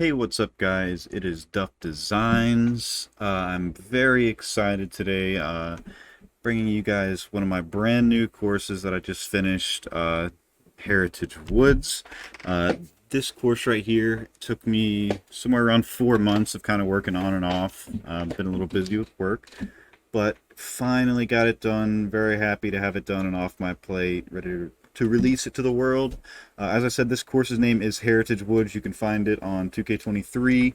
Hey, what's up, guys? It is Duff Designs. I'm very excited today, bringing you guys one of my brand new courses that I just finished, Heritage Woods. Uh, this course right here took me somewhere around 4 months of kind of working on and off. Been a little busy with work, but finally got it done. Very happy to have it done and off my plate, ready to release it to the world. As I said, this course's name is Heritage Woods. You can find it on 2K23.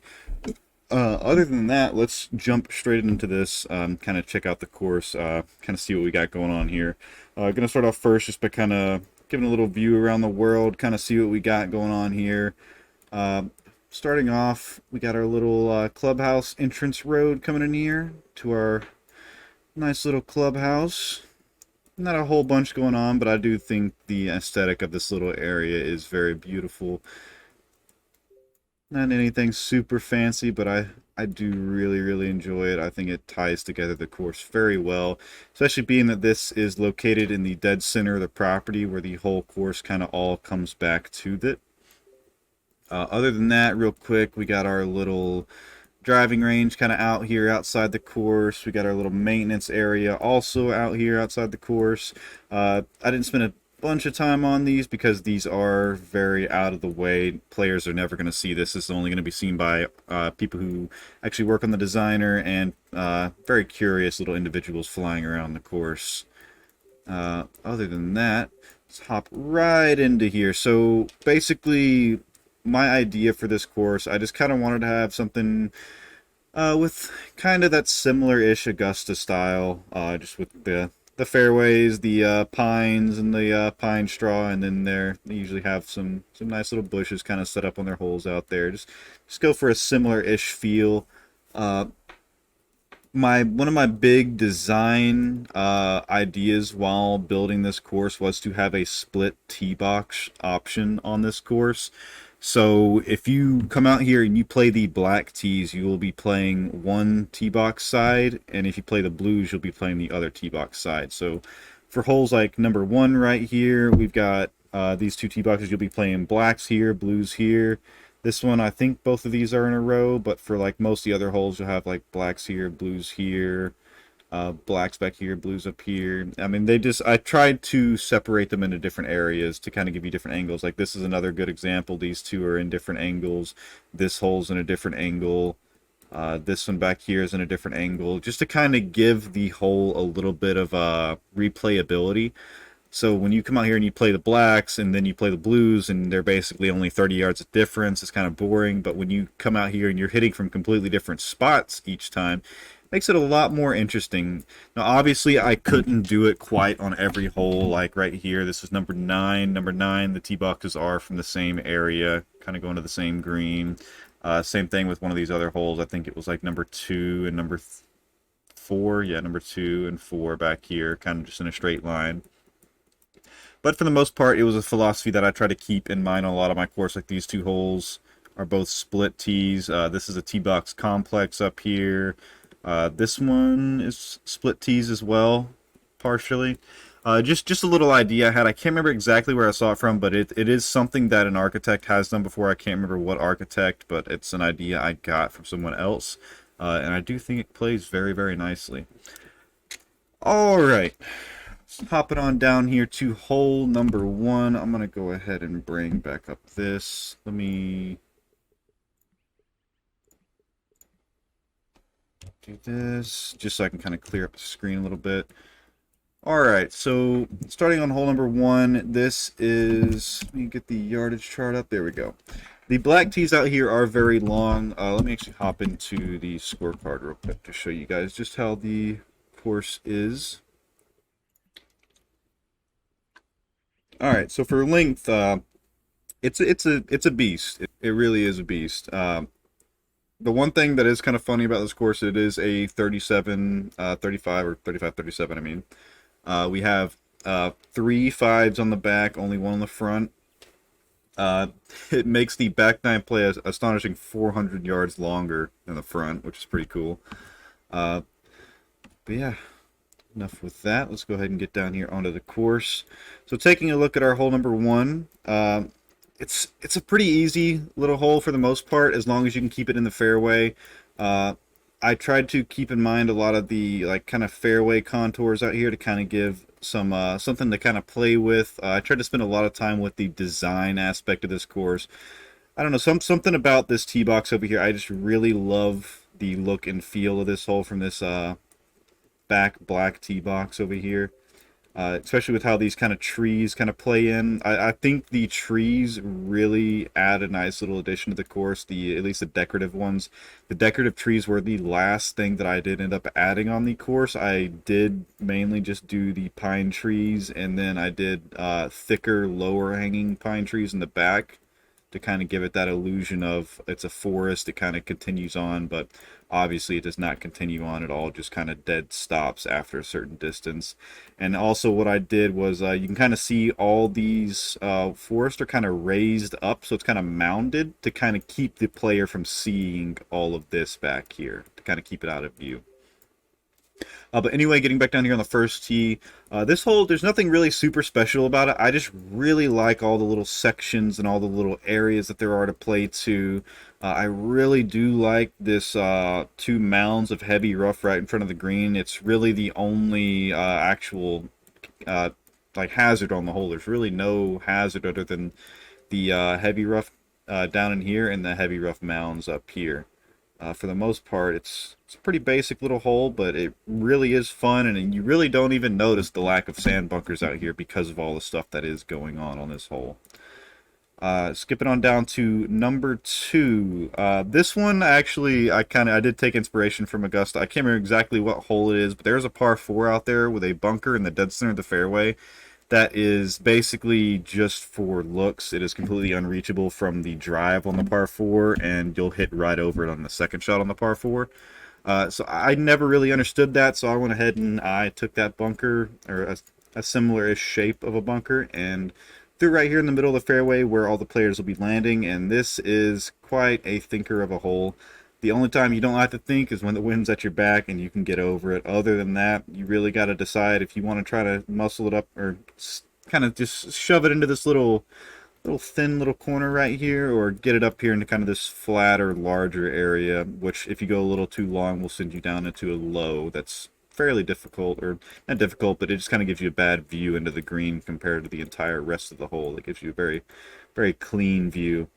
Other than that, let's jump straight into this, kind of check out the course, kind of see what we got going on here. Gonna start off first just by kind of giving a little view around the world, kind of see what we got going on here. Uh, Starting off, we got our little clubhouse entrance road coming in here to our nice little clubhouse. Not a whole bunch going on, but I do think the aesthetic of this little area is very beautiful. Not anything super fancy, but I do really enjoy it. I think it ties together the course very well, especially being that this is located in the dead center of the property where the whole course kind of all comes back to it. Other than that, real quick, we got our little driving range kind of out here outside the course. We got our little maintenance area also out here outside the course. I didn't spend a bunch of time on these because these are very out of the way. Players are never going to see this. This is only going to be seen by people who actually work on the designer and very curious little individuals flying around the course. Other than that, let's hop right into here. So basically, my idea for this course, I just kind of wanted to have something with kind of that similar-ish Augusta style, just with the fairways, the pines and the pine straw, and then they usually have some nice little bushes kind of set up on their holes out there. Just go for a similar-ish feel. Uh, one of my big design ideas while building this course was to have a split tee box option on this course. So if you come out here and you play the black tees, you will be playing one tee box side, and if you play the blues, you'll be playing the other tee box side. So for holes like number one right here, we've got these two tee boxes. You'll be playing blacks here, blues here. This one, I think both of these are in a row, but for like most of the other holes, you'll have like blacks here, blues here, blacks back here, blues up here. I mean, I tried to separate them into different areas to kind of give you different angles. Like this is another good example. These two are in different angles. This hole's in a different angle. This one back here is in a different angle, just to kind of give the hole a little bit of replayability. So when you come out here and you play the blacks and then you play the blues and they're basically only 30 yards of difference, it's kind of boring. But when you come out here and you're hitting from completely different spots each time, it makes it a lot more interesting. Now, obviously, I couldn't do it quite on every hole. Like right here, this is number 9. Number 9, the tee boxes are from the same area, kind of going to the same green. Same thing with one of these other holes. I think it was like number 2 and number 4. Yeah, number 2 and 4 back here, kind of just in a straight line. But for the most part, it was a philosophy that I try to keep in mind on a lot of my course. Like these two holes are both split tees. This is a tee box complex up here. This one is split tees as well, partially. Just a little idea I had. I can't remember exactly where I saw it from, but it is something that an architect has done before. I can't remember what architect, but it's an idea I got from someone else. And I do think it plays very nicely. All right. Hopping on down here to hole number 1. I'm going to go ahead and bring back up this. Let me do this just so I can kind of clear up the screen a little bit. Alright, so starting on hole number 1, this is, let me get the yardage chart up. There we go. The black tees out here are very long. Let me actually hop into the scorecard real quick to show you guys just how the course is. All right, so for length, it's a beast. It really is a beast. The one thing that is kind of funny about this course, it is a 37, 35 or 35, 37. I mean, we have 3 5s on the back, only one on the front. It makes the back 9 play a astonishing 400 yards longer than the front, which is pretty cool. But yeah. Enough with that. Let's go ahead and get down here onto the course. So taking a look at our hole number 1, it's a pretty easy little hole for the most part, as long as you can keep it in the fairway. Uh, I tried to keep in mind a lot of the like kind of fairway contours out here to kind of give some something to kind of play with. I tried to spend a lot of time with the design aspect of this course. I don't know, something about this tee box over here. I just really love the look and feel of this hole from this back black tee box over here. Especially with how these kind of trees kind of play in. I think the trees really add a nice little addition to the course, at least the decorative ones. The decorative trees were the last thing that I did end up adding on the course. I did mainly just do the pine trees, and then I did thicker, lower hanging pine trees in the back to kind of give it that illusion of it's a forest. It kind of continues on, but obviously it does not continue on at all. Just kind of dead stops after a certain distance. And also what I did was you can kind of see all these forests are kind of raised up, so it's kind of mounded to kind of keep the player from seeing all of this back here, to kind of keep it out of view. But anyway, getting back down here on the first tee, this hole, there's nothing really super special about it. I just really like all the little sections and all the little areas that there are to play to. I really do like this two mounds of heavy rough right in front of the green. It's really the only actual uh, like hazard on the hole. There's really no hazard other than the heavy rough down in here and the heavy rough mounds up here. For the most part, it's a pretty basic little hole, but it really is fun, and you really don't even notice the lack of sand bunkers out here because of all the stuff that is going on this hole. Skipping on down to number two. This one actually, I did take inspiration from Augusta. I can't remember exactly what hole it is, but there's a par four out there with a bunker in the dead center of the fairway that is basically just for looks. It is completely unreachable from the drive on the par 4, and you'll hit right over it on the second shot on the par 4. So I never really understood that, so I went ahead and I took that bunker, or a similar-ish shape of a bunker, and threw right here in the middle of the fairway where all the players will be landing, and this is quite a thinker of a hole. The only time you don't have to think is when the wind's at your back and you can get over it. Other than that, you really got to decide if you want to try to muscle it up or kind of just shove it into this little thin little corner right here, or get it up here into kind of this flatter, larger area, which if you go a little too long will send you down into a low that's fairly difficult, or not difficult, but it just kind of gives you a bad view into the green compared to the entire rest of the hole. It gives you a very, very clean view.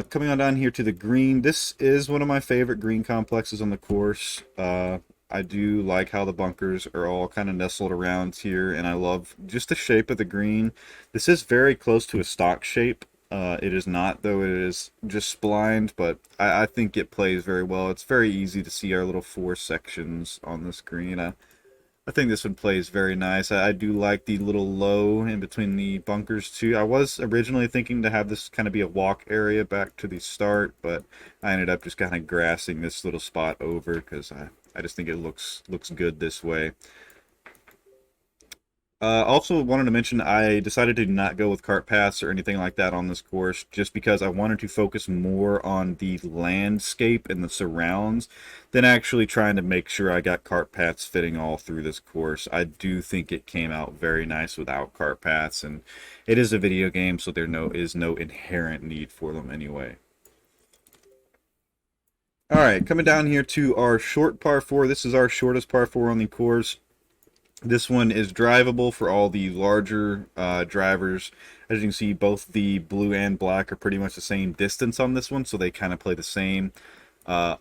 Coming on down here to the green, this is one of my favorite green complexes on the course. I do like how the bunkers are all kind of nestled around here, and I love just the shape of the green. This is very close to a stock shape. It is not, though it is just splined, but I think it plays very well. It's very easy to see our little four sections on this green. I think this one plays very nice. I do like the little low in between the bunkers too. I was originally thinking to have this kind of be a walk area back to the start, but I ended up just kind of grassing this little spot over because I just think it looks good this way. Also wanted to mention I decided to not go with cart paths or anything like that on this course just because I wanted to focus more on the landscape and the surrounds than actually trying to make sure I got cart paths fitting all through this course. I do think it came out very nice without cart paths, and it is a video game, so is no inherent need for them anyway. Alright, coming down here to our short par 4. This is our shortest par 4 on the course. This one is drivable for all the larger drivers. As you can see, both the blue and black are pretty much the same distance on this one, so they kind of play the same. Uh,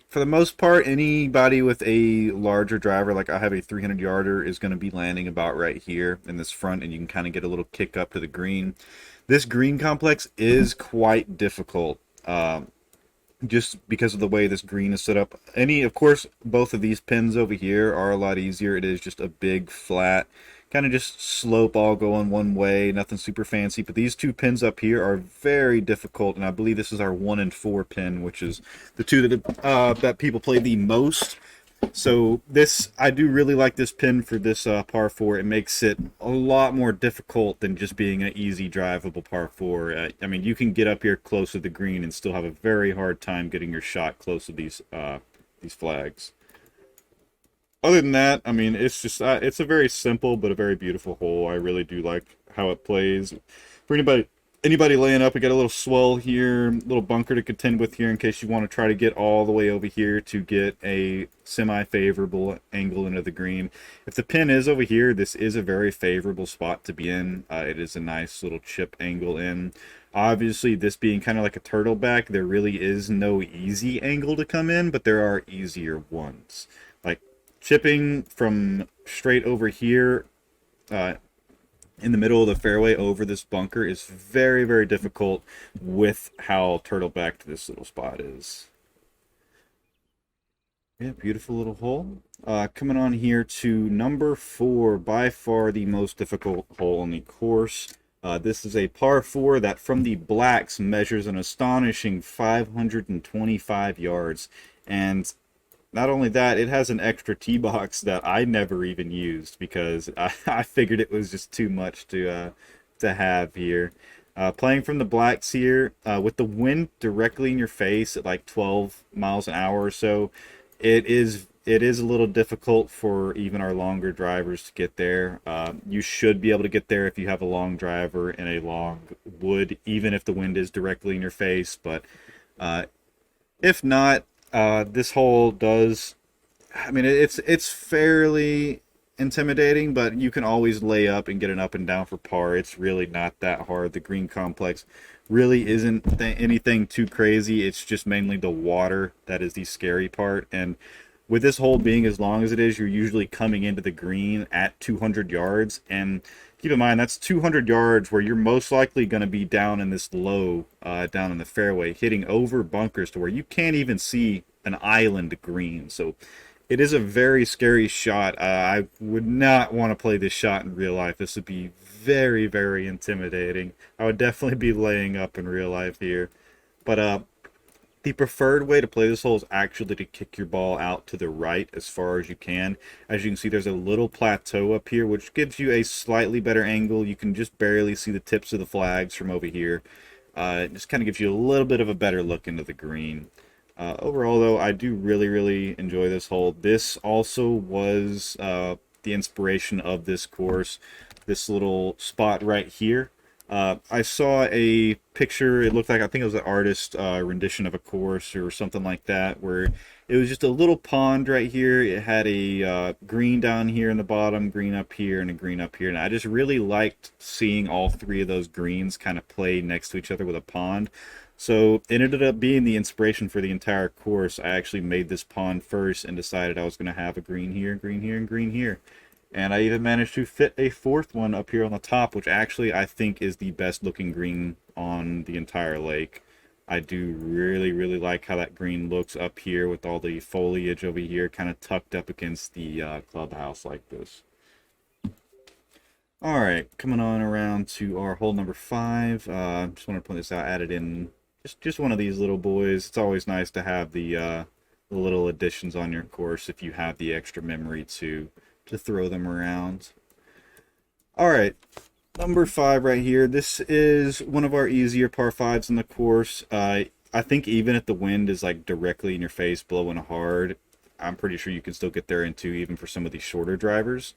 for the most part, anybody with a larger driver, like I have a 300 yarder, is going to be landing about right here in this front, and you can kind of get a little kick up to the green. This green complex is quite difficult. Just because of the way this green is set up. Of course, both of these pins over here are a lot easier. It is just a big, flat, kind of just slope all going one way, nothing super fancy. But these two pins up here are very difficult, and I believe this is our 1 and 4 pin, which is the two that people play the most. So I do really like this pin for this par 4. It makes it a lot more difficult than just being an easy drivable par 4. I mean, you can get up here close to the green and still have a very hard time getting your shot close to these flags. Other than that, I mean, it's just it's a very simple but a very beautiful hole. I really do like how it plays. For anybody laying up, we got a little swell here, little bunker to contend with here in case you want to try to get all the way over here to get a semi-favorable angle into the green. If the pin is over here, this is a very favorable spot to be in. It is a nice little chip angle in. Obviously, this being kind of like a turtleback, there really is no easy angle to come in, but there are easier ones. Like chipping from straight over here, in the middle of the fairway over this bunker is very, very difficult with how turtlebacked this little spot is. Yeah, beautiful little hole. Coming on here to number 4, by far the most difficult hole on the course. This is a par 4 that from the blacks measures an astonishing 525 yards. And not only that, it has an extra tee box that I never even used because I figured it was just too much to have here. Playing from the blacks here, with the wind directly in your face at like 12 miles an hour or so, it is a little difficult for even our longer drivers to get there. You should be able to get there if you have a long driver and a long wood, even if the wind is directly in your face. But if not, this hole does. I mean, it's fairly intimidating, but you can always lay up and get an up and down for par. It's really not that hard. The green complex really isn't anything too crazy. It's just mainly the water that is the scary part. And with this hole being as long as it is, you're usually coming into the green at 200 yards. And keep in mind, that's 200 yards where you're most likely going to be down in this low, down in the fairway, hitting over bunkers to where you can't even see an island green. So it is a very scary shot. I would not want to play this shot in real life. This would be very, very intimidating. I would definitely be laying up in real life here. But the preferred way to play this hole is actually to kick your ball out to the right as far as you can. As you can see, there's a little plateau up here, which gives you a slightly better angle. You can just barely see the tips of the flags from over here. It just kind of gives you a little bit of a better look into the green. Overall, though, I do really, really enjoy this hole. This also was the inspiration of this course, this little spot right here. I saw a picture, it looked like, I think it was an artist rendition of a course or something like that, where it was just a little pond right here. It had a green down here in the bottom, green up here, and a green up here. And I just really liked seeing all three of those greens kind of play next to each other with a pond. So it ended up being the inspiration for the entire course. I actually made this pond first and decided I was going to have a green here, green here, and green here. And I even managed to fit a fourth one up here on the top, which actually I think is the best looking green on the entire lake. I do really, really like how that green looks up here with all the foliage over here kind of tucked up against the clubhouse like this. All right, coming on around to our hole number 5. Just want to point this out, added in just one of these little boys. It's always nice to have the little additions on your course if you have the extra memory to throw them around. All right, number 5 right here. This is one of our easier par 5s in the course. I think even if the wind is like directly in your face, blowing hard, I'm pretty sure you can still get there in 2, even for some of these shorter drivers.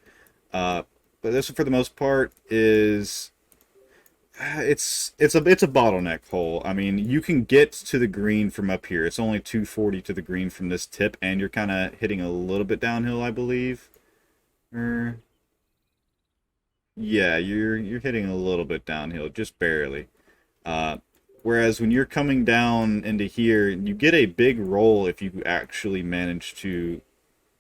But this, for the most part, is it's a bottleneck hole. I mean, you can get to the green from up here. It's only 240 to the green from this tip, and you're kind of hitting a little bit downhill, I believe. Yeah, you're hitting a little bit downhill, just barely. Whereas when you're coming down into here, you get a big roll if you actually manage to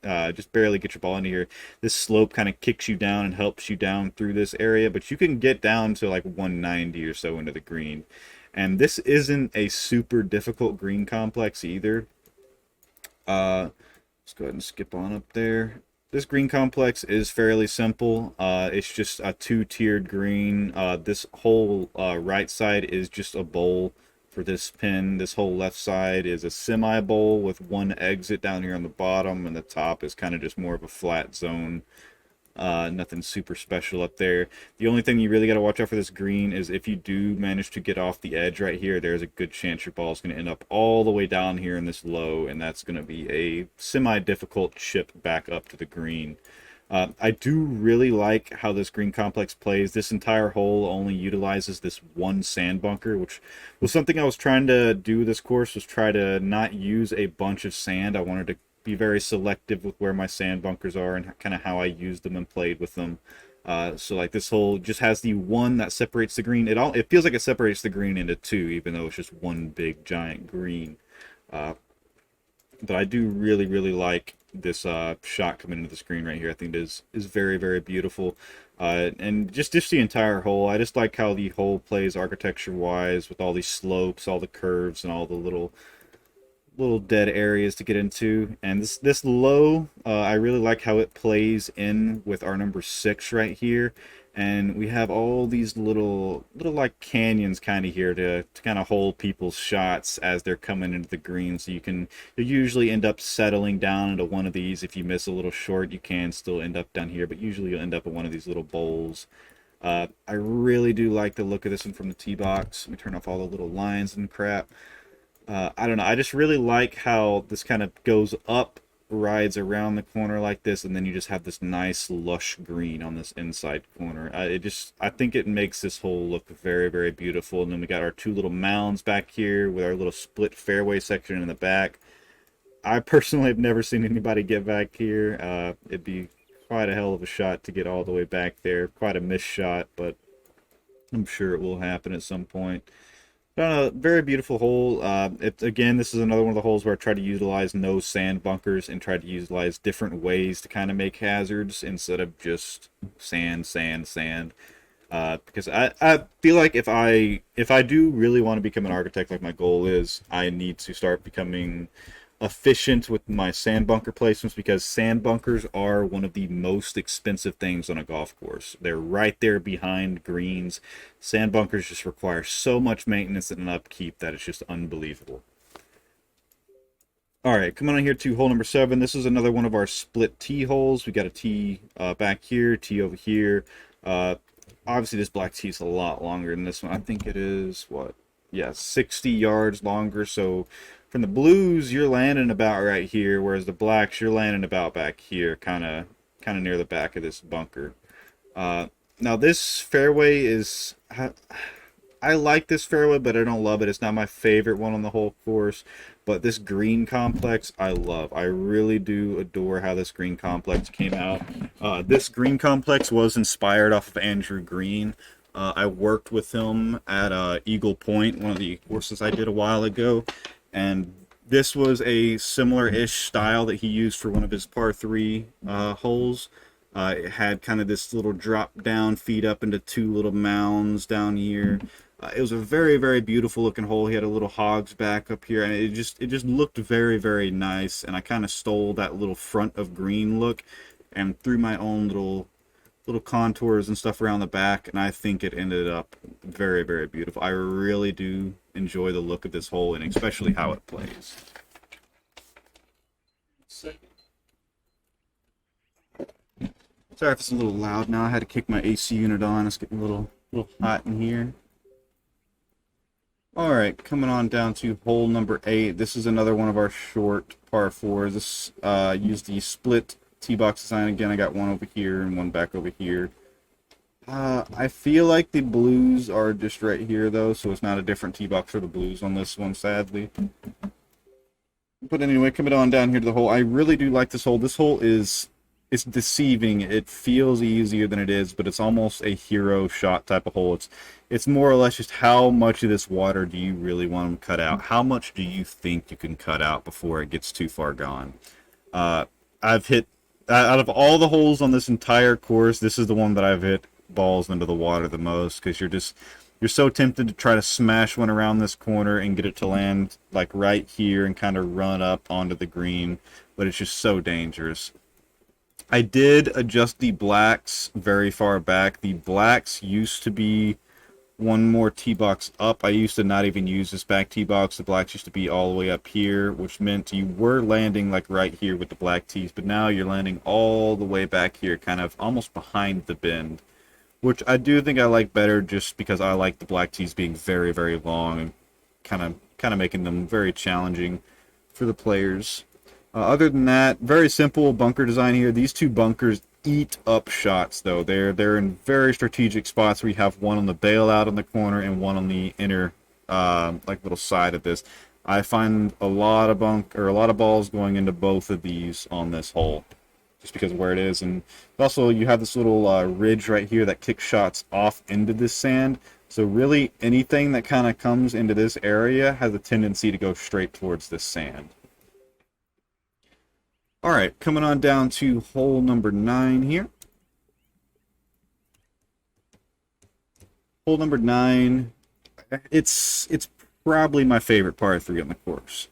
just barely get your ball into here. This slope kind of kicks you down and helps you down through this area, but you can get down to like 190 or so into the green. And this isn't a super difficult green complex either. Let's go ahead and skip on up there. This green complex is fairly simple. It's just a 2-tiered green. This whole right side is just a bowl for this pin. This whole left side is a semi bowl with one exit down here on the bottom, and the top is kind of just more of a flat zone. Nothing super special up there. The only thing you really got to watch out for this green is if you do manage to get off the edge right here, there's a good chance your ball is going to end up all the way down here in this low, and that's going to be a semi-difficult chip back up to the green. I do really like how this green complex plays. This entire hole only utilizes this one sand bunker, which was something I was trying to do with this course, was try to not use a bunch of sand. I wanted to be very selective with where my sand bunkers are and kind of how I used them and played with them. So like this hole just has the one that separates the green. It feels like it separates the green into two, even though it's just one big giant green. Uh, but I do really like this shot coming into the screen right here. I think it is very beautiful. And just the entire hole. I just like how the hole plays architecture wise with all these slopes, all the curves, and all the little dead areas to get into. And this low, I really like how it plays in with our number 6 right here. And we have all these little like canyons kind of here to kind of hold people's shots as they're coming into the green. So you usually end up settling down into one of these. If you miss a little short, you can still end up down here, but usually you'll end up in one of these little bowls. I really do like the look of this one from the tee box. Let me turn off all the little lines and crap. I don't know. I just really like how this kind of goes up, rides around the corner like this, and then you just have this nice lush green on this inside corner. I think it makes this hole look very beautiful. And then we got our two little mounds back here with our little split fairway section in the back. I personally have never seen anybody get back here. It'd be quite a hell of a shot to get all the way back there. Quite a missed shot, but I'm sure it will happen at some point. Very beautiful hole. Again, this is another one of the holes where I try to utilize no sand bunkers and try to utilize different ways to kind of make hazards instead of just sand. Because I feel like if I do really want to become an architect, like my goal is, I need to start becoming efficient with my sand bunker placements, because sand bunkers are one of the most expensive things on a golf course. They're right there behind greens. Sand bunkers just require so much maintenance and upkeep that it's just unbelievable. All right, coming on here to hole number 7. This is another one of our split tee holes. We got a tee back here, tee over here. Obviously, this black tee is a lot longer than this one. I think it is, what? Yeah, 60 yards longer. So from the blues, you're landing about right here, whereas the blacks, you're landing about back here, kind of near the back of this bunker. Now this fairway is, I like this fairway, but I don't love it. It's not my favorite one on the whole course. But this green complex, I love. I really do adore how this green complex came out. This green complex was inspired off of Andrew Green. I worked with him at Eagle Point, one of the courses I did a while ago. And this was a similar-ish style that he used for one of his par 3 holes. It had kind of this little drop down, feed up into two little mounds down here. It was a very beautiful looking hole. He had a little hogs back up here, and it just looked very nice. And I kind of stole that little front of green look and threw my own little contours and stuff around the back, and I think it ended up very beautiful. I really do enjoy the look of this hole, and especially how it plays. Sorry if it's a little loud now. I had to kick my AC unit on. It's getting a little hot in here. All right, coming on down to hole number 8. This is another one of our short par 4s. This used the split tee box design again. I got one over here and one back over here. I feel like the blues are just right here though, so it's not a different tee box for the blues on this one, sadly. But anyway, coming on down here to the hole, I really do like this hole. This hole it's deceiving. It feels easier than it is, but it's almost a hero shot type of hole. It's more or less just how much of this water do you really want to cut out? How much do you think you can cut out before it gets too far gone? I've hit, out of all the holes on this entire course, this is the one that I've hit balls into the water the most, because you're so tempted to try to smash one around this corner and get it to land like right here and kind of run up onto the green, but it's just so dangerous. I did adjust the blacks very far back. The blacks used to be one more tee box up. I used to not even use this back tee box. The blacks used to be all the way up here, which meant you were landing like right here with the black tees, but now you're landing all the way back here, kind of almost behind the bend, which I do think I like better, just because I like the black tees being very long and kind of making them very challenging for the players. Other than that, very simple bunker design here. These two bunkers, eat up shots though. They're in very strategic spots where you have one on the bailout in the corner and one on the inner like little side of this. I find a lot of a lot of balls going into both of these on this hole, just because of where it is. And also you have this little ridge right here that kicks shots off into this sand. So really anything that kind of comes into this area has a tendency to go straight towards this sand. All right, coming on down to hole number 9 here. Hole number 9, it's probably my favorite par 3 on the course.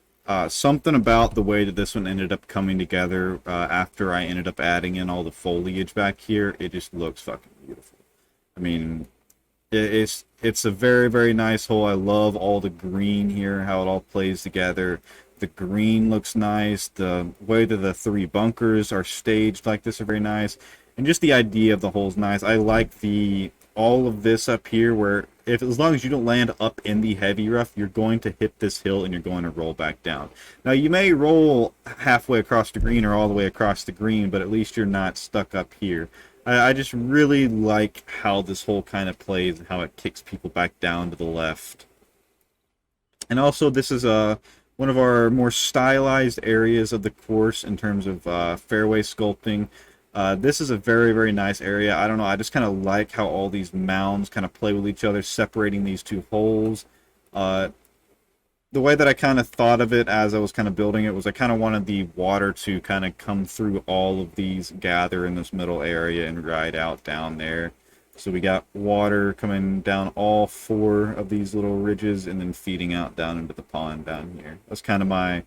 Something about the way that this one ended up coming together after I ended up adding in all the foliage back here, it just looks fucking beautiful. I mean, it's a very, very nice hole. I love all the green here, how it all plays together. The green looks nice. The way that the 3 bunkers are staged like this are very nice. And just the idea of the hole is nice. I like all of this up here where as long as you don't land up in the heavy rough, you're going to hit this hill and you're going to roll back down. Now you may roll halfway across the green or all the way across the green, but at least you're not stuck up here. I just really like how this hole kind of plays and how it kicks people back down to the left. And also this is one of our more stylized areas of the course in terms of fairway sculpting. This is a very, very nice area. I don't know, I just kind of like how all these mounds kind of play with each other, separating these 2 holes. The way that I kind of thought of it as I was kind of building it was I kind of wanted the water to kind of come through all of these, gather in this middle area, and ride out down there. So we got water coming down all 4 of these little ridges and then feeding out down into the pond down here. That's kind of my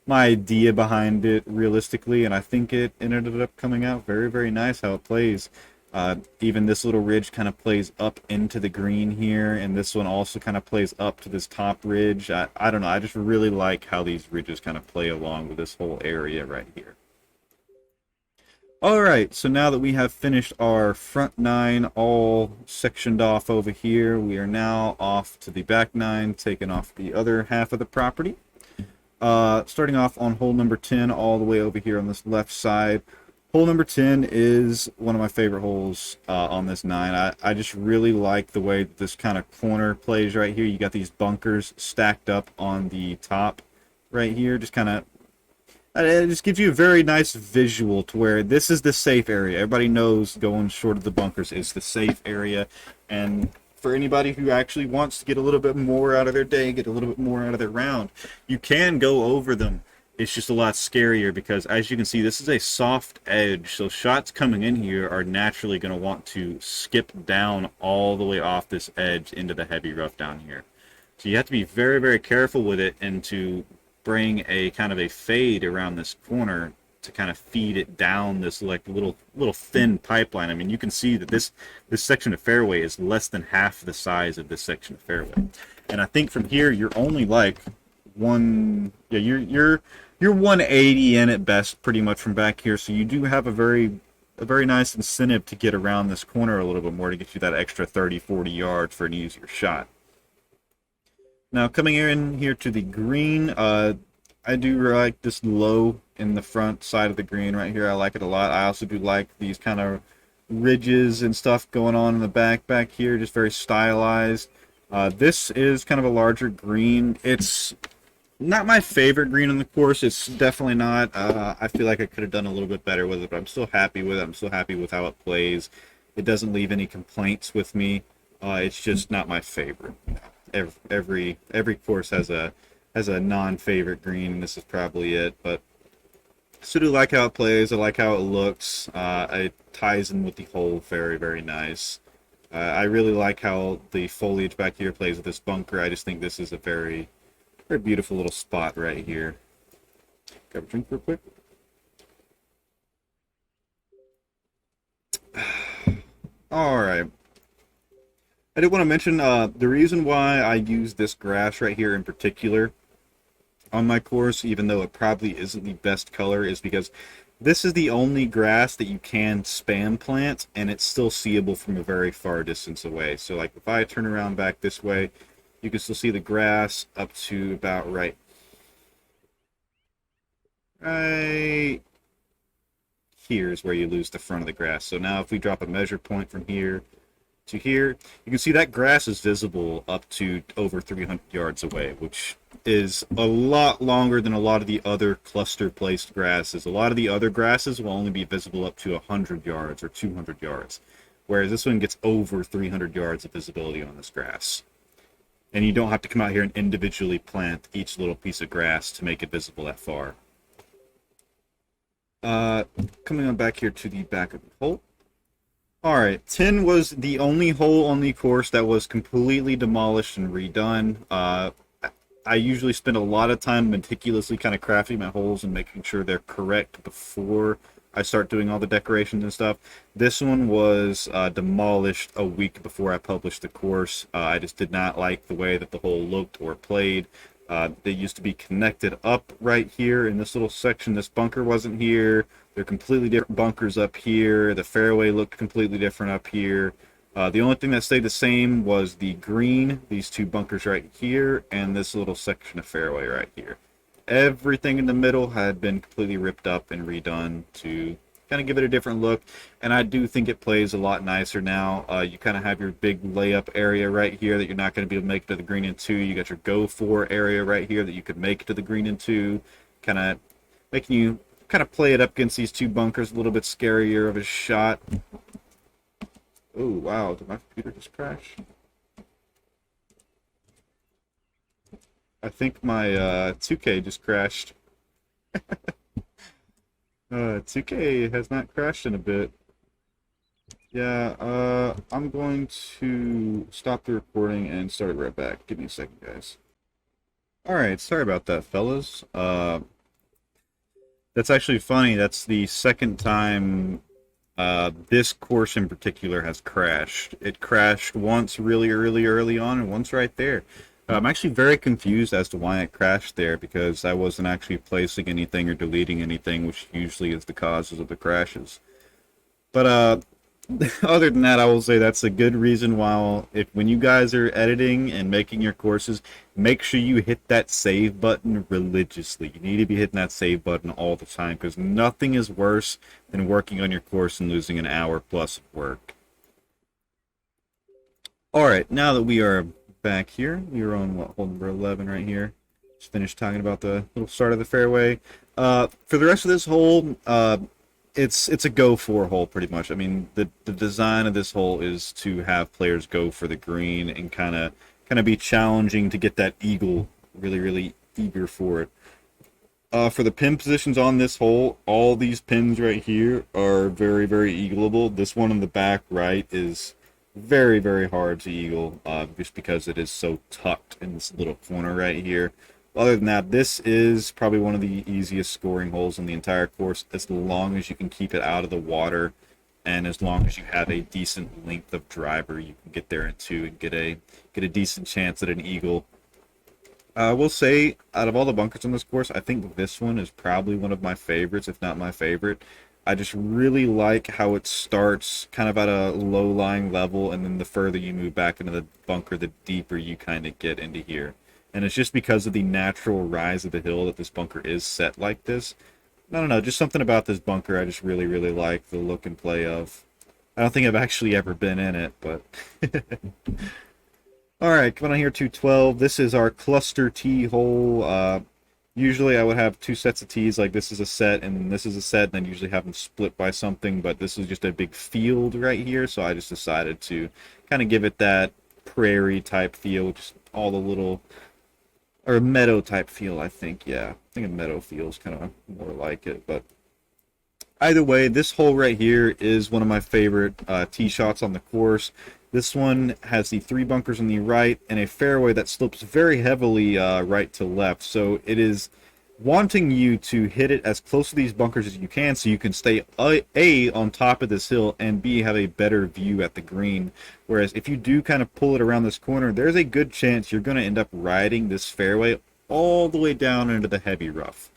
idea behind it realistically, and I think it ended up coming out very, very nice how it plays. Even this little ridge kind of plays up into the green here, and this one also kind of plays up to this top ridge. I don't know, I just really like how these ridges kind of play along with this whole area right here. Alright, so now that we have finished our front 9 all sectioned off over here, we are now off to the back 9, taking off the other half of the property. Starting off on hole number 10 all the way over here on this left side. Hole number 10 is one of my favorite holes on this 9. I just really like the way that this kind of corner plays right here. You got these bunkers stacked up on the top right here. Just kind of, it just gives you a very nice visual to where this is the safe area. Everybody knows going short of the bunkers is the safe area. And for anybody who actually wants to get a little bit more out of their day, get a little bit more out of their round, you can go over them. It's just a lot scarier because, as you can see, this is a soft edge, so shots coming in here are naturally going to want to skip down all the way off this edge into the heavy rough down here. So you have to be very, very careful with it, and to bring a kind of a fade around this corner to kind of feed it down this like little thin pipeline. I mean, you can see that this section of fairway is less than half the size of this section of fairway, and I think from here you're only like you're 180 in at best pretty much from back here, so you do have a very nice incentive to get around this corner a little bit more to get you that extra 30-40 yards for an easier shot. Now coming in here to the green, I do like this low in the front side of the green right here. I like it a lot. I also do like these kind of ridges and stuff going on in the back here, just very stylized. This is kind of a larger green. It's not my favorite green on the course. It's definitely not. I feel like I could have done a little bit better with it, but I'm still happy with it. I'm still happy with how it plays. It doesn't leave any complaints with me. It's just not my favorite. Every course has a non-favorite green, and this is probably it. But I still do like how it plays. I like how it looks. It ties in with the hole very, very nice. I really like how the foliage back here plays with this bunker. I just think this is a very, very beautiful little spot right here. Grab a drink real quick. All right. I did want to mention the reason why I use this grass right here in particular on my course, even though it probably isn't the best color, is because this is the only grass that you can spam plant, and it's still seeable from a very far distance away. So like if I turn around back this way, you can still see the grass up to about right here is where you lose the front of the grass. So now if we drop a measure point from here to here, you can see that grass is visible up to over 300 yards away, which is a lot longer than a lot of the other cluster placed grasses. A lot of the other grasses will only be visible up to 100 yards or 200 yards, whereas this one gets over 300 yards of visibility on this grass. And you don't have to come out here and individually plant each little piece of grass to make it visible that far. Coming on back here to the back of the hole. Alright, 10 was the only hole on the course that was completely demolished and redone. I usually spend a lot of time meticulously kind of crafting my holes and making sure they're correct before I start doing all the decorations and stuff. This one was demolished a week before I published the course. I just did not like the way that the hole looked or played. They used to be connected up right here in this little section. This bunker wasn't here. They're completely different bunkers up here. The fairway looked completely different up here. The only thing that stayed the same was the green, these two bunkers right here, and this little section of fairway right here. Everything in the middle had been completely ripped up and redone to kind of give it a different look, and I do think it plays a lot nicer now. You kind of have your big layup area right here that you're not going to be able to make it to the green in two. You got your go for area right here that you could make it to the green in two, kind of making you kind of play it up against these two bunkers, a little bit scarier of a shot. Oh wow, did my computer just crash? I think my 2K just crashed. 2K has not crashed in a bit. Yeah, I'm going to stop the recording and start it right back. Give me a second, guys. Alright, sorry about that, fellas. That's actually funny. That's the second time this course in particular has crashed. It crashed once really early on and once right there. I'm actually very confused as to why it crashed there because I wasn't actually placing anything or deleting anything, which usually is the causes of the crashes. But other than that, I will say that's a good reason why when you guys are editing and making your courses, make sure you hit that save button religiously. You need to be hitting that save button all the time because nothing is worse than working on your course and losing an hour plus of work. Alright, now that we are back here, we are on hole number 11 right here. Just finished talking about the little start of the fairway. For the rest of this hole, it's a go for hole pretty much. I mean, the design of this hole is to have players go for the green and kind of be challenging to get that eagle. Really eager for it. For the pin positions on this hole, all these pins right here are very eagleable. This one in the back right is very hard to eagle, just because it is so tucked in this little corner right here. Other than that, this is probably one of the easiest scoring holes in the entire course, as long as you can keep it out of the water, and as long as you have a decent length of driver, you can get there in two and get a decent chance at an eagle. I will say, out of all the bunkers on this course, I think this one is probably one of my favorites, if not my favorite. I just really like how it starts kind of at a low-lying level, and then the further you move back into the bunker, the deeper you kind of get into here. And it's just because of the natural rise of the hill that this bunker is set like this. I don't know, just something about this bunker I just really like the look and play of. I don't think I've actually ever been in it, but... Alright, coming on here to 12. This is our cluster tee hole. Usually I would have two sets of tees, like this is a set and this is a set, and I'd usually have them split by something, but this is just a big field right here, so I just decided to kind of give it that prairie type feel, just all the little, or meadow type feel, I think, yeah. I think a meadow feels kind of more like it, but either way, this hole right here is one of my favorite tee shots on the course. This one has the three bunkers on the right and a fairway that slopes very heavily right to left. So it is wanting you to hit it as close to these bunkers as you can so you can stay A, on top of this hill, and B, have a better view at the green. Whereas if you do kind of pull it around this corner, there's a good chance you're going to end up riding this fairway all the way down into the heavy rough.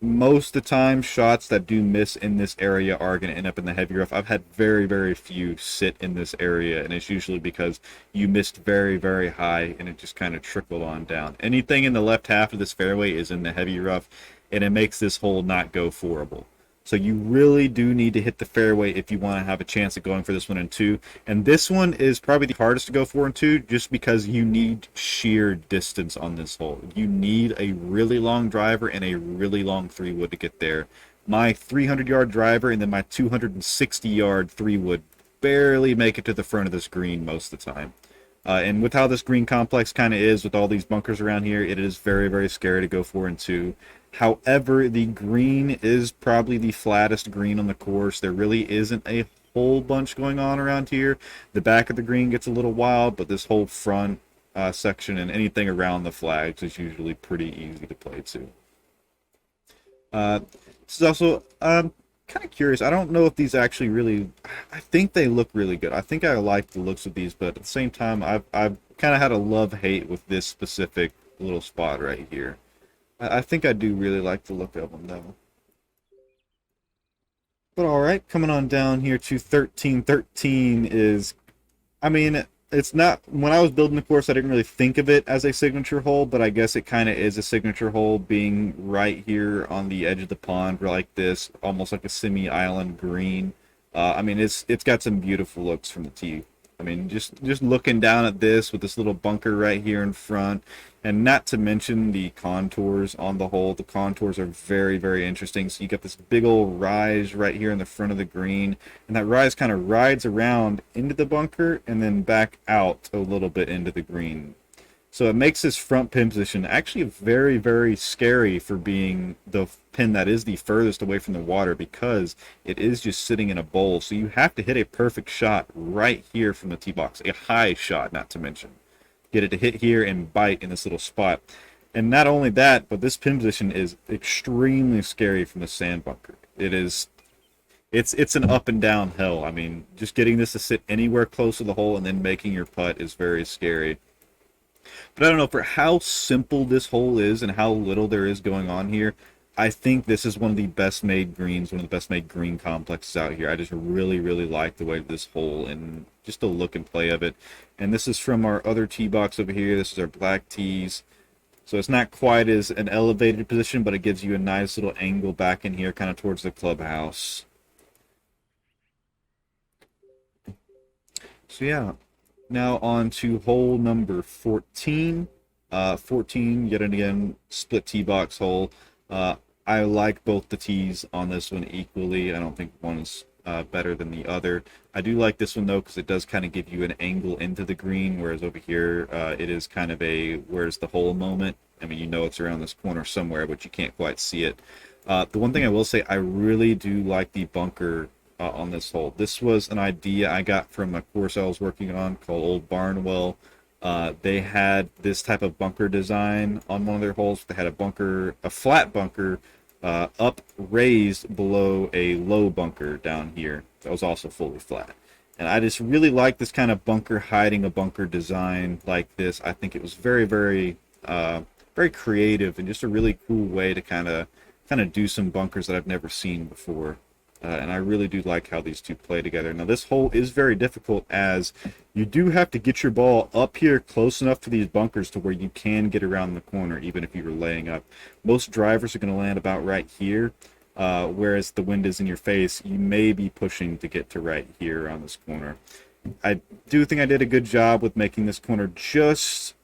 Most of the time, shots that do miss in this area are going to end up in the heavy rough. I've had very few sit in this area, and it's usually because you missed very high, and it just kind of trickled on down. Anything in the left half of this fairway is in the heavy rough, and it makes this hole not go forable. So you really do need to hit the fairway if you want to have a chance at going for this one in two. And this one is probably the hardest to go for in two just because you need sheer distance on this hole. You need a really long driver and a really long three wood to get there. My 300-yard driver and then my 260-yard three wood barely make it to the front of this green most of the time. And with how this green complex kind of is with all these bunkers around here, it is very, very scary to go 4 and 2. However, the green is probably the flattest green on the course. There really isn't a whole bunch going on around here. The back of the green gets a little wild, but this whole front section and anything around the flags is usually pretty easy to play to. This is also kind of curious. I don't know if these actually really. I think they look really good. I think I like the looks of these, but at the same time, I've kind of had a love-hate with this specific little spot right here. I think I do really like the look of them, though. But all right, coming on down here to 1313 is, I mean, it's not, when I was building the course, I didn't really think of it as a signature hole, but I guess it kind of is a signature hole being right here on the edge of the pond like this, almost like a semi-island green. I mean, it's got some beautiful looks from the tee. I mean, just looking down at this with this little bunker right here in front, and not to mention the contours on the hole. The contours are very, very interesting. So you got this big old rise right here in the front of the green, and that rise kind of rides around into the bunker and then back out a little bit into the green. So it makes this front pin position actually very, very scary for being the pin that is the furthest away from the water because it is just sitting in a bowl. So you have to hit a perfect shot right here from the tee box, a high shot, not to mention. Get it to hit here and bite in this little spot. And not only that, but this pin position is extremely scary from the sand bunker. It's an up and down hill. I mean, just getting this to sit anywhere close to the hole and then making your putt is very scary. But I don't know, for how simple this hole is and how little there is going on here, I think this is one of the best made greens, one of the best made green complexes out here. I just really, really like the way this hole and just the look and play of it. And this is from our other tee box over here. This is our black tees. So it's not quite as an elevated position, but it gives you a nice little angle back in here, kind of towards the clubhouse. So yeah. Now on to hole number 14. 14, yet again, split tee box hole. I like both the tees on this one equally. I don't think one is better than the other. I do like this one, though, because it does kind of give you an angle into the green, whereas over here it is kind of a where's the hole moment. I mean, you know it's around this corner somewhere, but you can't quite see it. The one thing I will say, I really do like the bunker on this hole. This was an idea I got from a course I was working on called Old Barnwell. They had this type of bunker design on one of their holes. They had a flat bunker, up raised below a low bunker down here that was also fully flat. And I just really like this kind of bunker hiding a bunker design like this. I think it was very, very, very creative and just a really cool way to kind of do some bunkers that I've never seen before. And I really do like how these two play together. Now, this hole is very difficult as you do have to get your ball up here close enough to these bunkers to where you can get around the corner, even if you were laying up. Most drivers are going to land about right here, whereas the wind is in your face. You may be pushing to get to right here around this corner. I do think I did a good job with making this corner just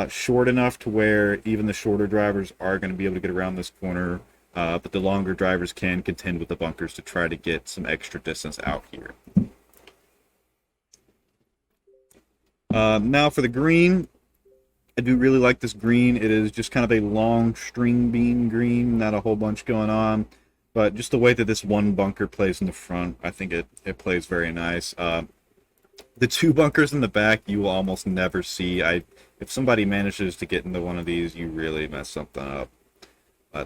short enough to where even the shorter drivers are going to be able to get around this corner. But the longer drivers can contend with the bunkers to try to get some extra distance out here. Now for the green, I do really like this green. It is just kind of a long string bean green, not a whole bunch going on. But just the way that this one bunker plays in the front, I think it plays very nice. The two bunkers in the back, you will almost never see. If somebody manages to get into one of these, you really mess something up.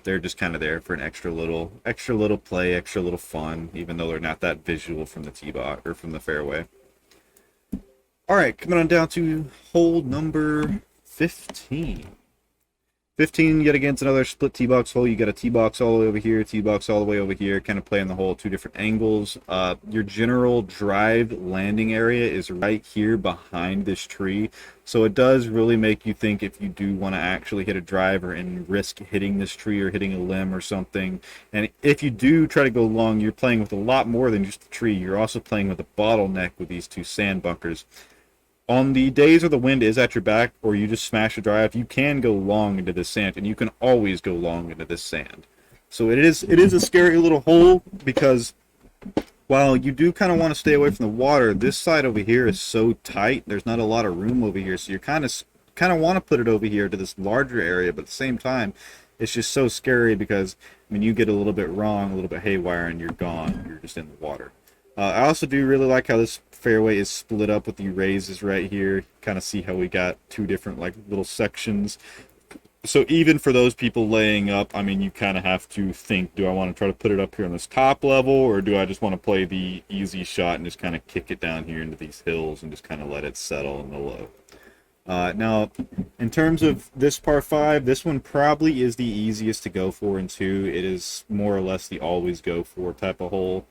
They're just kind of there for an extra little play, extra little fun, even though they're not that visual from the tee box or from the fairway. All right, coming on down to hole number 15. 15, yet again, it's another split tee box hole. You got a tee box all the way over here, tee box all the way over here, kind of playing the hole two different angles. Your general drive landing area is right here behind this tree. So it does really make you think if you do want to actually hit a driver and risk hitting this tree or hitting a limb or something. And if you do try to go long, you're playing with a lot more than just the tree. You're also playing with a bottleneck with these two sand bunkers. On the days where the wind is at your back or you just smash a drive, you can go long into this sand, and you can always go long into this sand. So it is a scary little hole because while you do kind of want to stay away from the water, this side over here is so tight. There's not a lot of room over here, so you kind of want to put it over here to this larger area, but at the same time, it's just so scary because I mean you get a little bit wrong, a little bit haywire, and you're gone. You're just in the water. I also do really like how this fairway is split up with the raises right here. Kind of see how we got two different like little sections. So even for those people laying up, I mean, you kind of have to think, do I want to try to put it up here on this top level, or do I just want to play the easy shot and just kind of kick it down here into these hills and just kind of let it settle in the low? Now, in terms of this par 5, this one probably is the easiest to go for in 2. It is more or less the always go for type of hole.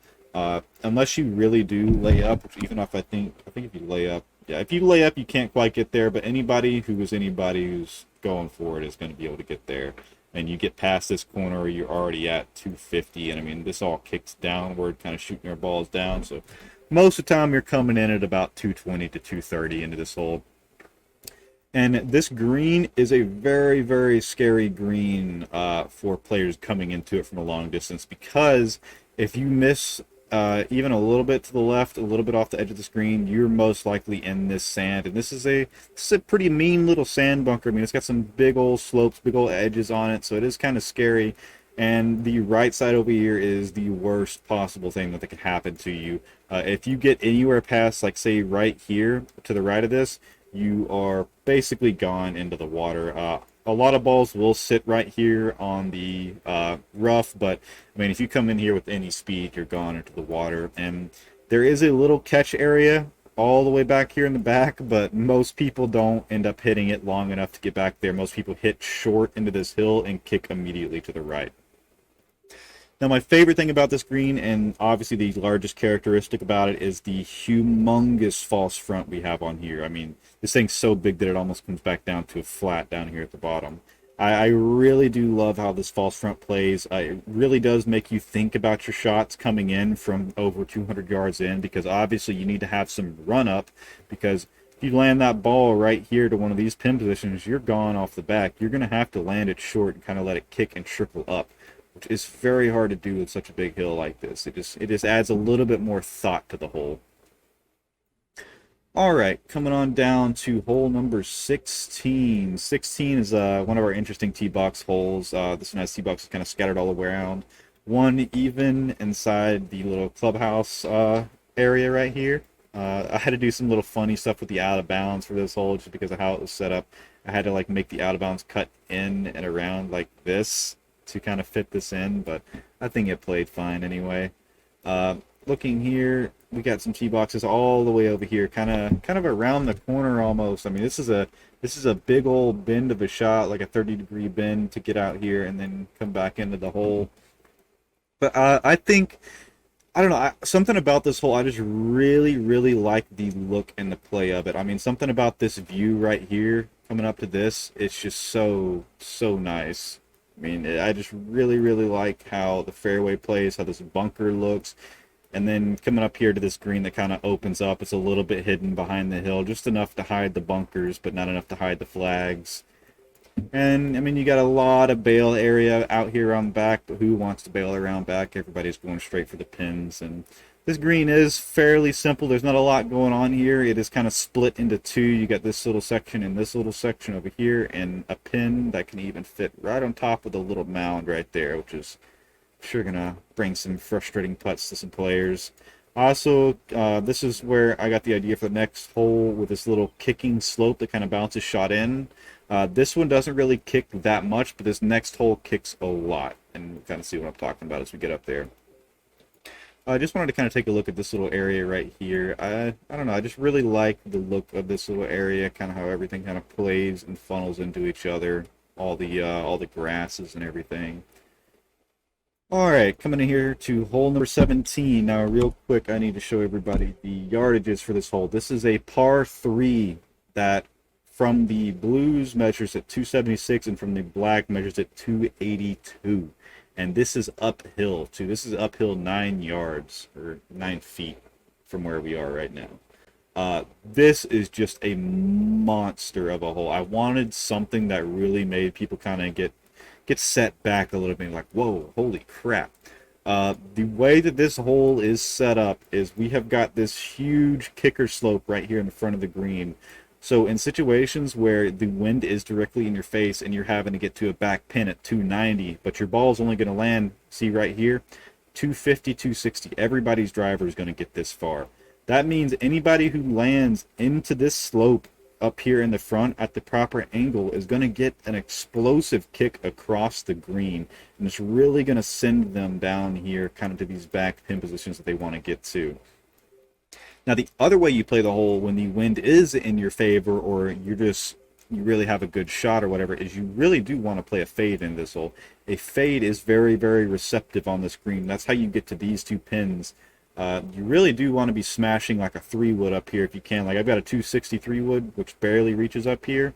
Unless you really do lay up, which even if I think if you lay up, yeah, if you lay up, you can't quite get there, but anybody who's going for it is going to be able to get there. And you get past this corner, you're already at 250, and I mean, this all kicks downward, kind of shooting our balls down, so most of the time you're coming in at about 220 to 230 into this hole. And this green is a very, very scary green for players coming into it from a long distance, because if you miss even a little bit to the left, a little bit off the edge of the screen, you're most likely in this sand. And this is a pretty mean little sand bunker. I mean, it's got some big old slopes, big old edges on it, so it is kind of scary. And the right side over here is the worst possible thing that could happen to you. If you get anywhere past, like, say, right here to the right of this, you are basically gone into the water. A lot of balls will sit right here on the rough, but I mean, if you come in here with any speed, you're gone into the water. And there is a little catch area all the way back here in the back, but most people don't end up hitting it long enough to get back there. Most people hit short into this hill and kick immediately to the right. Now, my favorite thing about this green, and obviously the largest characteristic about it, is the humongous false front we have on here. I mean, this thing's so big that it almost comes back down to a flat down here at the bottom. I really do love how this false front plays. It really does make you think about your shots coming in from over 200 yards in, because obviously you need to have some run up, because if you land that ball right here to one of these pin positions, you're gone off the back. You're going to have to land it short and kind of let it kick and trickle up, which is very hard to do with such a big hill like this. It just adds a little bit more thought to the hole. All right, coming on down to hole number 16. 16 is one of our interesting tee box holes. This one has tee boxes kind of scattered all around. One even inside the little clubhouse area right here. I had to do some little funny stuff with the out of bounds for this hole just because of how it was set up. I had to like make the out of bounds cut in and around like this to kind of fit this in, but I think it played fine anyway. Looking here, we got some tee boxes all the way over here, kind of around the corner almost. I mean, this is a big old bend of a shot, like a 30-degree bend to get out here and then come back into the hole. But I think, I don't know, something about this hole, I just really, really like the look and the play of it. I mean, something about this view right here coming up to this, it's just so nice. I mean, I just really, really like how the fairway plays, how this bunker looks. And then coming up here to this green that kind of opens up, it's a little bit hidden behind the hill, just enough to hide the bunkers, but not enough to hide the flags. And, I mean, you got a lot of bail area out here on the back, but who wants to bail around back? Everybody's going straight for the pins. And this green is fairly simple. There's not a lot going on here. It is kind of split into two. You got this little section and this little section over here, and a pin that can even fit right on top of the little mound right there, which is sure gonna bring some frustrating putts to some players. Also, this is where I got the idea for the next hole with this little kicking slope that kind of bounces shot in. This one doesn't really kick that much, but this next hole kicks a lot, and we'll kind of see what I'm talking about as we get up there. I just wanted to kind of take a look at this little area right here. I don't know, I just really like the look of this little area, kind of how everything kind of plays and funnels into each other. all the grasses and everything. All right, coming in here to hole number 17. Now, real quick, I need to show everybody the yardages for this hole. This is a par 3 that from the blues measures at 276 and from the black measures at 282. And this is uphill, too. This is uphill 9 yards, or 9 feet from where we are right now. This is just a monster of a hole. I wanted something that really made people kind of get set back a little bit, like, whoa, holy crap. The way that this hole is set up is we have got this huge kicker slope right here in the front of the green. So in situations where the wind is directly in your face and you're having to get to a back pin at 290, but your ball is only going to land, see right here, 250, 260. Everybody's driver is going to get this far. That means anybody who lands into this slope up here in the front at the proper angle is going to get an explosive kick across the green, and it's really going to send them down here kind of to these back pin positions that they want to get to. Now, the other way you play the hole when the wind is in your favor, or you really have a good shot or whatever, is you really do want to play a fade in this hole. A fade is very, very receptive on this green. That's how you get to these two pins. You really do want to be smashing like a 3-wood up here if you can. Like I've got a 263 wood, which barely reaches up here.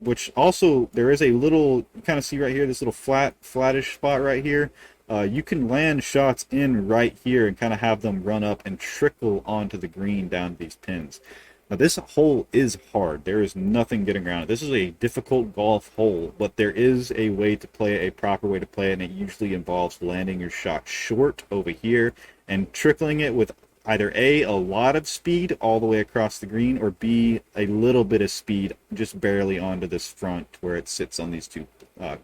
Which also, there is a little, you kind of see right here, this little flattish spot right here. You can land shots in right here and kind of have them run up and trickle onto the green down to these pins. Now this hole is hard. There is nothing getting around it. This is a difficult golf hole, but there is a way to play it, a proper way to play it, and it usually involves landing your shot short over here and trickling it with either a lot of speed all the way across the green, or B, a little bit of speed just barely onto this front where it sits on these two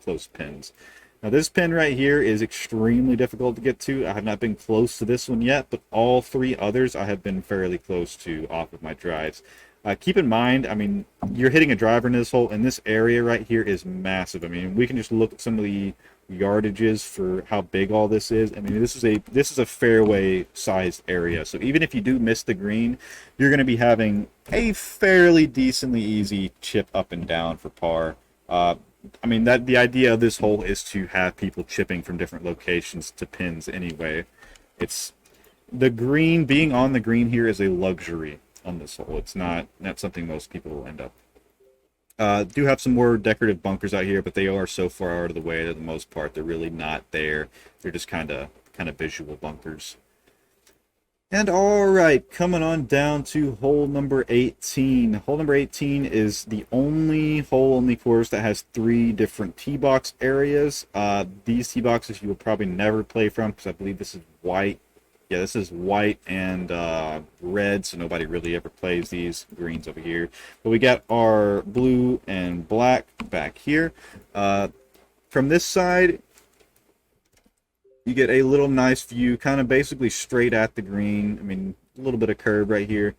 close pins. Now this pin right here is extremely difficult to get to. I have not been close to this one yet, but all 3 others I have been fairly close to off of my drives. Keep in mind, I mean, you're hitting a driver in this hole, and this area right here is massive. I mean, we can just look at some of the yardages for how big all this is. I mean, this is a fairway sized area. So even if you do miss the green, you're going to be having a fairly decently easy chip up and down for par. I mean, that the idea of this hole is to have people chipping from different locations to pins anyway. It's the green, being on the green here is a luxury on this hole. It's not something most people will end up. Do have some more decorative bunkers out here, but they are so far out of the way that, for the most part, they're really not there. They're just kind of visual bunkers. And all right, coming on down to hole number 18. Hole number 18 is the only hole on the course that has 3 different tee box areas. These tee boxes you will probably never play from, because I believe this is white. Yeah, this is white and red, so nobody really ever plays these greens over here. But we got our blue and black back here. From this side, you get a little nice view, kind of basically straight at the green. I mean, a little bit of curve right here.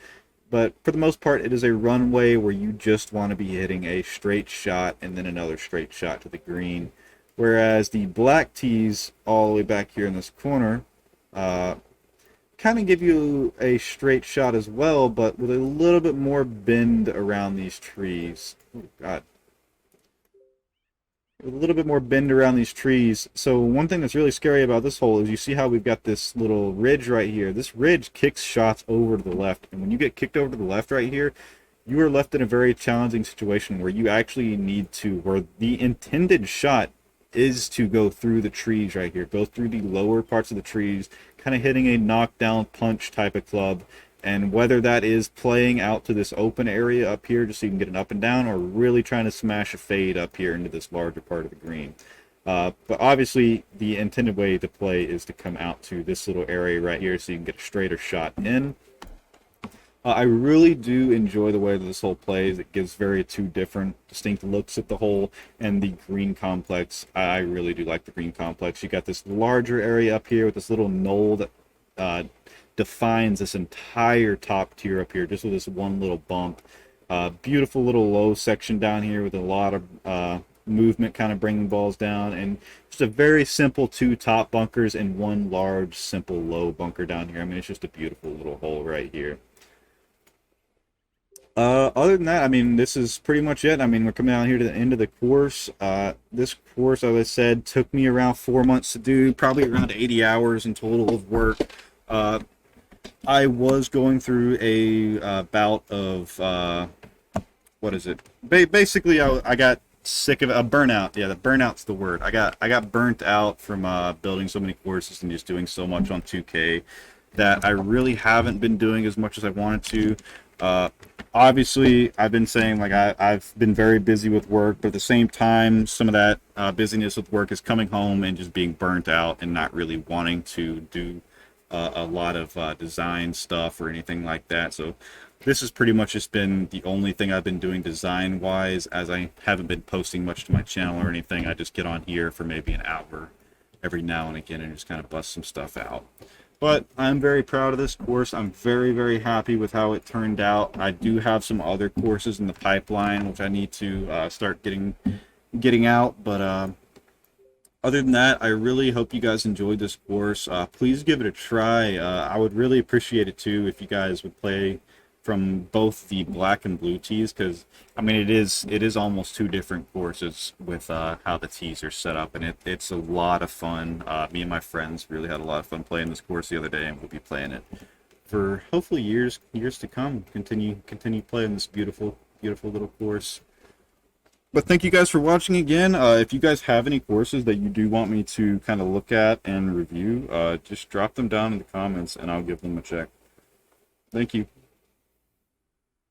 But for the most part, it is a runway where you just want to be hitting a straight shot and then another straight shot to the green. Whereas the black tees all the way back here in this corner kind of give you a straight shot as well, but with a little bit more bend around these trees. Oh, God. A little bit more bend around these trees. So one thing that's really scary about this hole is you see how we've got this little ridge right here. This ridge kicks shots over to the left, and when you get kicked over to the left right here, you are left in a very challenging situation where you actually need to, where the intended shot is to go through the trees right here, go through the lower parts of the trees, kind of hitting a knockdown punch type of club. And whether that is playing out to this open area up here just so you can get an up and down, or really trying to smash a fade up here into this larger part of the green. But obviously the intended way to play is to come out to this little area right here so you can get a straighter shot in. I really do enjoy the way that this hole plays. It gives very 2 different distinct looks at the hole and the green complex. I really do like the green complex. You got this larger area up here with this little knoll that defines this entire top tier up here, just with this one little bump. Beautiful little low section down here with a lot of movement kind of bringing balls down, and just a very simple 2 top bunkers and 1 large simple low bunker down here. I mean, it's just a beautiful little hole right here. Other than that, I mean, this is pretty much it. I mean, we're coming down here to the end of the course. This course, as I said, took me around 4 months to do, probably around 80 hours in total of work. Uh, I was going through a bout of what is it? Basically, I got sick of a burnout. Yeah, the burnout's the word. I got burnt out from building so many courses and just doing so much on 2K that I really haven't been doing as much as I wanted to. Uh, Obviously, I've been saying like I've been very busy with work, but at the same time, some of that busyness with work is coming home and just being burnt out and not really wanting to do a lot of design stuff or anything like that. So this has pretty much just been the only thing I've been doing design wise, as I haven't been posting much to my channel or anything. I just get on here for maybe an hour every now and again and just kind of bust some stuff out. But I'm very proud of this course. I'm very, very happy with how it turned out. I do have some other courses in the pipeline which I need to start getting out. But other than that, I really hope you guys enjoyed this course. Please give it a try. I would really appreciate it too if you guys would play from both the black and blue tees, because I mean it is almost two different courses with how the tees are set up, and it's a lot of fun. Me and my friends really had a lot of fun playing this course the other day, and we'll be playing it for hopefully years to come. Continue playing this beautiful little course. But thank you guys for watching again. If you guys have any courses that you do want me to kind of look at and review, just drop them down in the comments and I'll give them a check. Thank you.